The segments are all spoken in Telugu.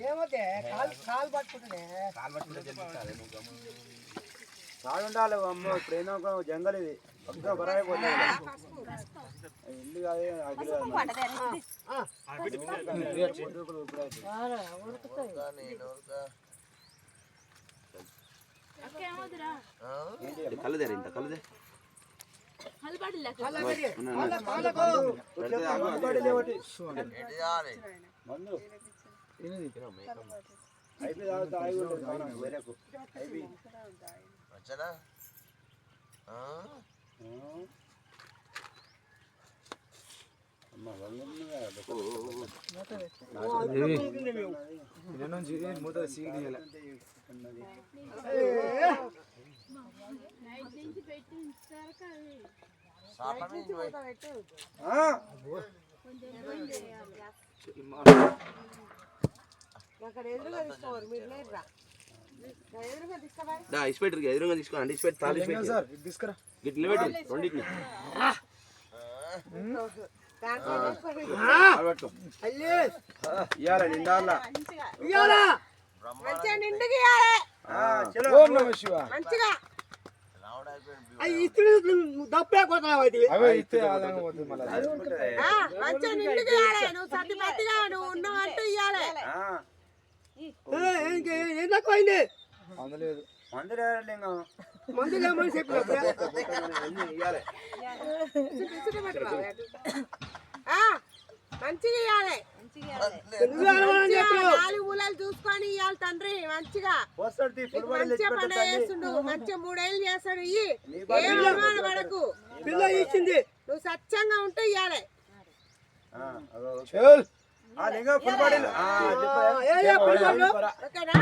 ఏమవుతే కాలు పట్టుకుంటే కాలు ఉండాలి అమ్మ. ఇప్పుడు ఏదో ఒక జంగల్ ఇది మొత్తం బరాయిపోతుంది. ఇల్లు కాదు కలుదేరా ఇంత కలుదే మందు అయిపోయి వేరేకు అయిపోయి మూత సీడి ఇస్పెట్టర్ ఎదురుగా తీసుకోండి. తీసుకురా రెండింటిని ఇయ్యాల నిండాల దప్పే కొత్త పోయింది మందులేదు మందులు ఏమని చెప్పి మంచిగా ఇవ్వాలి. నాలుగు మూలలు చూసుకొని ఇవ్వాలి తండ్రి. మంచిగా మంచిగా పని చేస్తుండు. మంచిగా 3 ఏళ్ళు చేస్తాడు. ఏం అనుమాన పడకు. పిల్ల ఇచ్చింది నువ్వు స్వచ్ఛంగా ఉంటే ఇవ్వాలి. ఓకేనా?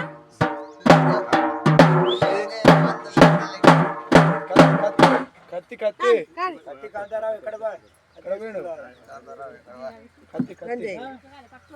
కత్తి కత్తి కత్తి కాంతారావు ఎక్కడ కత్తి కత్తి